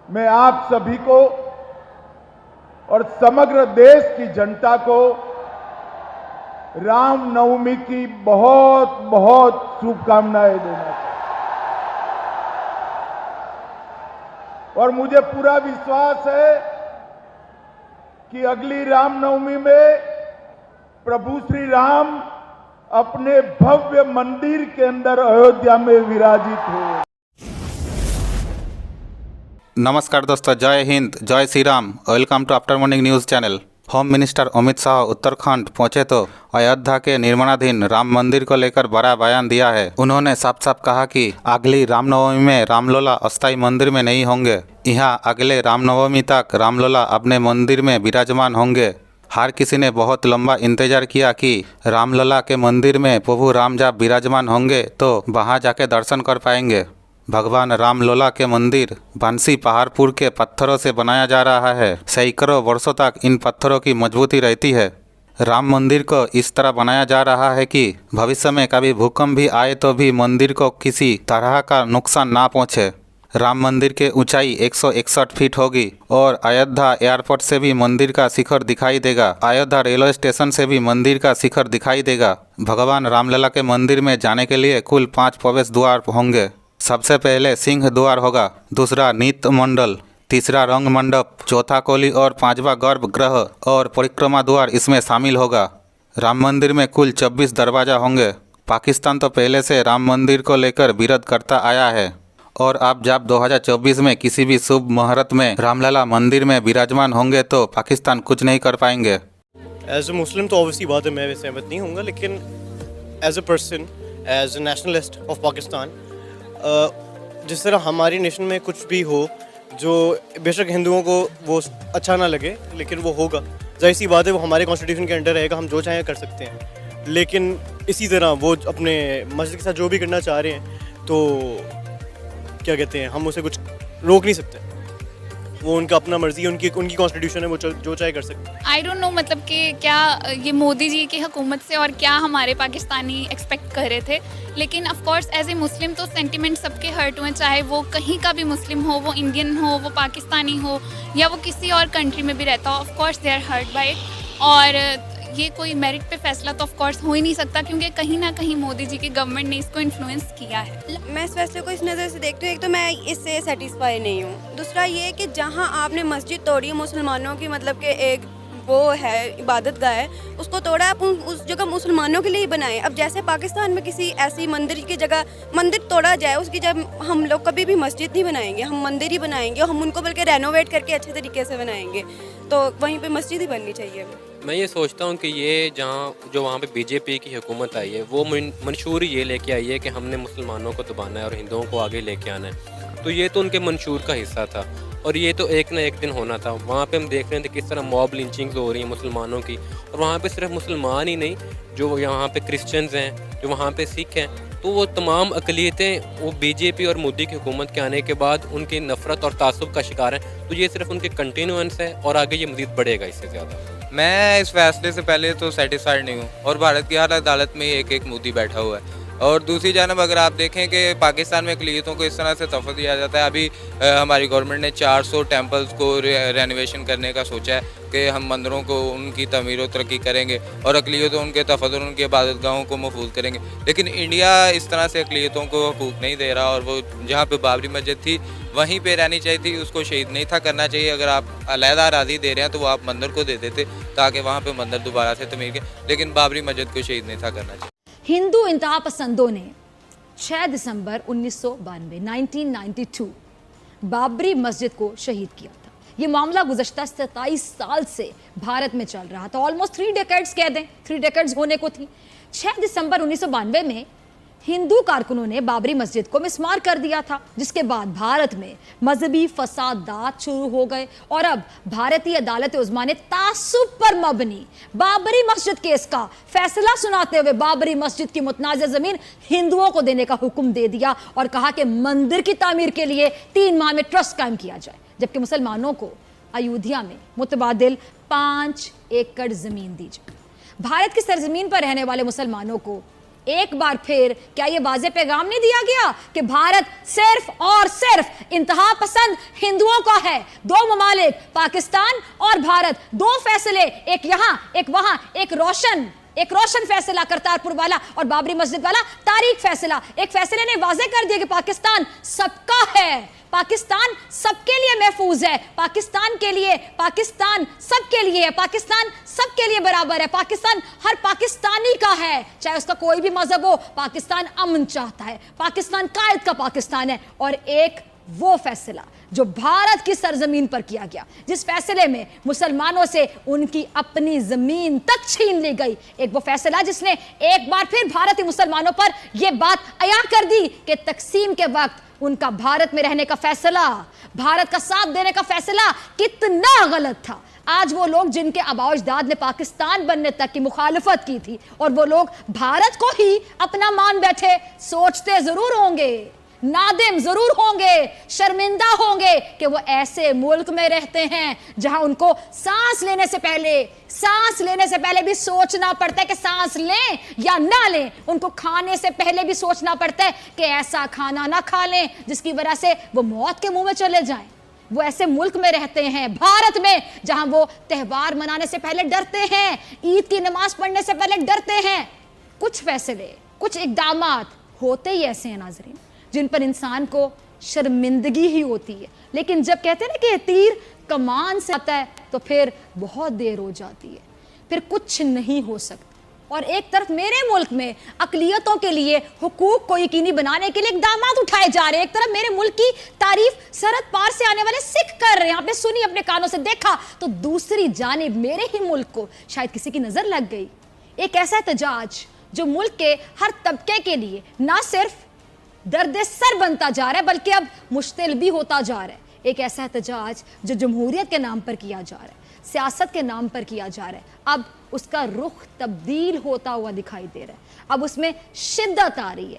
मैं आप सभी को और समग्र देश की जनता को रामनवमी की बहुत बहुत शुभकामनाएं देना चाहता हूं। और मुझे पूरा विश्वास है कि अगली रामनवमी में प्रभु श्री राम अपने भव्य मंदिर के अंदर अयोध्या में विराजित हो। नमस्कार दोस्तों, जय हिंद, जय Shri Ram. Welcome to after morning news channel. Home minister Amit Shah Uttarakhand पहुंचे तो अयोध्या के निर्माणाधीन राम मंदिर को लेकर बड़ा बयान दिया है। उन्होंने साफ साफ कहा कि अगली रामनवमी में रामलला अस्थायी मंदिर में नहीं होंगे। यहाँ अगले रामनवमी तक रामलला अपने मंदिर में विराजमान होंगे। हर किसी ने बहुत लंबा इंतजार किया कि रामलला के मंदिर में प्रभु राम जब विराजमान होंगे तो वहाँ जाके दर्शन कर पाएंगे। भगवान रामलला के मंदिर बंसी पहाड़पुर के पत्थरों से बनाया जा रहा है। सैकड़ों वर्षों तक इन पत्थरों की मजबूती रहती है। राम मंदिर को इस तरह बनाया जा रहा है कि भविष्य में कभी भूकंप भी आए तो भी मंदिर को किसी तरह का नुकसान ना पहुंचे। राम मंदिर की ऊंचाई 161 फीट होगी और अयोध्या एयरपोर्ट से भी मंदिर का शिखर दिखाई देगा। अयोध्या रेलवे स्टेशन से भी मंदिर का शिखर दिखाई देगा। भगवान रामलला के मंदिर में जाने के लिए कुल 5 प्रवेश द्वार होंगे। सबसे पहले सिंह द्वार होगा, दूसरा नित्य मंडल, तीसरा रंग मंडप, चौथा कोली और पांचवा गर्भगृह और परिक्रमा द्वार इसमें शामिल होगा। राम मंदिर में कुल 26 दरवाजा होंगे। पाकिस्तान तो पहले से राम मंदिर को लेकर विरोध करता आया है और अब जब 2024 में किसी भी शुभ मुहूर्त में रामलला मंदिर में विराजमान होंगे तो पाकिस्तान कुछ नहीं कर पाएंगे। एज ए मुस्लिम तो ऑब्वियसली बात है, मैं सहमत नहीं होऊंगा, लेकिन as a person, as a nationalist of Pakistan, जिस तरह हमारी नेशन में कुछ भी हो जो बेशक हिंदुओं को वो अच्छा ना लगे, लेकिन वो होगा, जाहिर सी बात है, वो हमारे कॉन्स्टिट्यूशन के अंडर रहेगा, हम जो चाहें कर सकते हैं। लेकिन इसी तरह वो अपने मस्जिद के साथ जो भी करना चाह रहे हैं तो क्या कहते हैं, हम उसे कुछ रोक नहीं सकते। वो उनका अपना मर्जी, उनकी कॉन्स्टिट्यूशन है, वो जो चाहे कर सकते हैं। आई डोंट नो, मतलब कि क्या ये मोदी जी की हुकूमत से और क्या हमारे पाकिस्तानी एक्सपेक्ट कर रहे थे। लेकिन ऑफ कोर्स एज ए मुस्लिम तो सेंटिमेंट सबके हर्ट हुए, चाहे वो कहीं का भी मुस्लिम हो, वो इंडियन हो, वो पाकिस्तानी हो या वो किसी और कंट्री में भी रहता हो। Of course they are hurt by it. और ये कोई मेरिट पे फैसला तो ऑफ कोर्स हो ही नहीं सकता, क्योंकि कहीं ना कहीं मोदी जी की गवर्नमेंट ने इसको इन्फ्लुएंस किया है। मैं इस फैसले को इस नज़र से देखती हूँ, एक तो मैं इससे सेटिस्फाई नहीं हूँ। दूसरा ये कि जहाँ आपने मस्जिद तोड़ी, मुसलमानों की मतलब कि एक वो है इबादत गाह है, उसको तोड़ा, आप उस जगह मुसलमानों के लिए ही बनाएं। अब जैसे पाकिस्तान में किसी ऐसी मंदिर की जगह मंदिर तोड़ा जाए, उसकी जगह हम लोग कभी भी मस्जिद नहीं बनाएंगे, हम मंदिर ही बनाएंगे और हम उनको बल्कि रेनोवेट करके अच्छे तरीके से बनाएंगे। तो वहीं पे मस्जिद ही बननी चाहिए। मैं ये सोचता हूँ कि ये जो वहाँ पे बीजेपी की हुकूमत आई है, वो मंशूर ये लेके आई है कि हमने मुसलमानों को दबाना है और हिंदुओं को आगे लेके आना है। तो ये तो उनके मंशूर का हिस्सा था और ये तो एक ना एक दिन होना था। वहाँ पे हम देख रहे थे किस तरह मॉब लिंचिंग्स हो रही हैं मुसलमानों की, और वहाँ पे सिर्फ मुसलमान ही नहीं, जो यहाँ पे क्रिश्चियंस हैं, जो वहाँ पे सिख हैं, तो वो तमाम अक़लियतें वो बीजेपी और मोदी की हुकूमत के आने के बाद उनकी नफ़रत और तासुब का शिकार हैं। तो ये सिर्फ उनके कंटिन्यूएंस है और आगे ये मज़ीद बढ़ेगा इससे ज़्यादा। मैं इस फैसले से पहले तो सेटिस्फाइड नहीं हूँ और भारत की हर अदालत में एक मोदी बैठा हुआ है। और दूसरी जानब अगर आप देखें कि पाकिस्तान में अक़लियतों को इस तरह से तोहफ़ा दिया जाता है। अभी हमारी गवर्नमेंट ने 400 टेम्पल्स को रेनोवेशन करने का सोचा है कि हम मंदिरों को उनकी तमीर व तरक्की करेंगे और अक़लियतों उनके तफद्दुल उनकी इबादत गाहों को महफूज करेंगे। लेकिन इंडिया इस तरह से अक़लियतों को हकूक़ नहीं दे रहा और वो जहाँ पर बाबरी मस्जिद थी वहीं पे रहनी चाहिए थी, उसको शहीद नहीं था करना चाहिए। अगर आप अलहदा अराज़ी दे रहे हैं तो वो आप मंदिर को दे देते ताकि वहाँ पे मंदिर दोबारा से तमीर के, लेकिन बाबरी मस्जिद को शहीद नहीं था करना चाहिए। हिंदू इंतहा पसंदों ने 6 दिसंबर 1992 बाबरी मस्जिद को शहीद किया था। ये मामला गुज़श्ता 27 साल से भारत में चल रहा था। ऑलमोस्ट 3 डेकेड्स कह दें, 3 डेकेड्स होने को थी। 6 दिसंबर 1992 में हिंदू कारकुनों ने बाबरी मस्जिद को मिसमार कर दिया था, जिसके बाद भारत में मजहबी फसादात शुरू हो गए और अब भारतीय अदालत उज़्मा ने तासुब पर मबनी बाबरी मस्जिद केस का फैसला सुनाते हुए बाबरी मस्जिद की मुतनाज़ ज़मीन हिंदुओं को देने का हुक्म दे दिया और कहा कि मंदिर की तामीर के लिए 3 माह में ट्रस्ट कायम किया जाए, जबकि मुसलमानों को अयोध्या में मुतबादिल 5 एकड़ ज़मीन दी जाए। भारत की सरजमीन पर रहने वाले मुसलमानों को एक बार फिर क्या यह वाज़ेह पैगाम नहीं दिया गया कि भारत सिर्फ और सिर्फ इंतहा पसंद हिंदुओं का है? दो ममालिक पाकिस्तान और भारत, दो फैसले, एक यहां एक वहां, एक रोशन फैसला करतारपुर वाला और बाबरी मस्जिद वाला तारीख फैसला। एक फैसले ने वाज़ेह कर दिया कि पाकिस्तान सबका है, पाकिस्तान सबके लिए महफूज है, पाकिस्तान सबके लिए है, पाकिस्तान सबके लिए बराबर है, पाकिस्तान हर पाकिस्तानी का है, चाहे उसका कोई भी मजहब हो। पाकिस्तान अमन चाहता है, पाकिस्तान कायद का पाकिस्तान है। और एक वो फैसला जो भारत की सरजमीन पर किया गया, जिस फैसले में मुसलमानों से उनकी अपनी जमीन तक छीन ली गई, एक वो फैसला जिसने एक बार फिर भारतीय मुसलमानों पर यह बात अया कर दी कि तकसीम के वक्त उनका भारत में रहने का फैसला, भारत का साथ देने का फैसला कितना गलत था। आज वो लोग जिनके आबाओ-अजदाद ने पाकिस्तान बनने तक की मुखालफत की थी और वो लोग भारत को ही अपना मान बैठे, सोचते जरूर होंगे, नादिम जरूर होंगे, शर्मिंदा होंगे कि वो ऐसे मुल्क में रहते हैं जहां उनको सांस लेने से पहले भी सोचना पड़ता है कि सांस लें या ना लें। उनको खाने से पहले भी सोचना पड़ता है कि ऐसा खाना ना खा लें जिसकी वजह से वो मौत के मुंह में चले जाएं। वो ऐसे मुल्क में रहते हैं, भारत में, जहां वो त्योहार मनाने से पहले डरते हैं, ईद की नमाज पढ़ने से पहले डरते हैं। कुछ फैसले, कुछ इक़दामात होते ही ऐसे हैं नाज़रीन, जिन पर इंसान को शर्मिंदगी ही होती है। लेकिन जब कहते हैं ना कि तीर कमान से आता है तो फिर बहुत देर हो जाती है, फिर कुछ नहीं हो सकता। और एक तरफ मेरे मुल्क में अक़लियतों के लिए हुकूक को यकीनी बनाने के लिए इक़दामात उठाए जा रहे हैं, एक तरफ मेरे मुल्क की तारीफ सरहद पार से आने वाले सिख कर रहे हैं, आपने सुनी, अपने कानों से देखा, तो दूसरी जानिब मेरे ही मुल्क को शायद किसी की नजर लग गई। एक ऐसा एहतजाज जो मुल्क के हर तबके के लिए ना सिर्फ दर्द सर बनता जा रहा है बल्कि अब मुश्तिल भी होता जा रहा है। एक ऐसा एहतजाज जो जमहूरियत के नाम पर किया जा रहा है, सियासत के नाम पर किया जा रहा है, अब उसका रुख तब्दील होता हुआ दिखाई दे रहा है, अब उसमें शिद्दत आ रही है।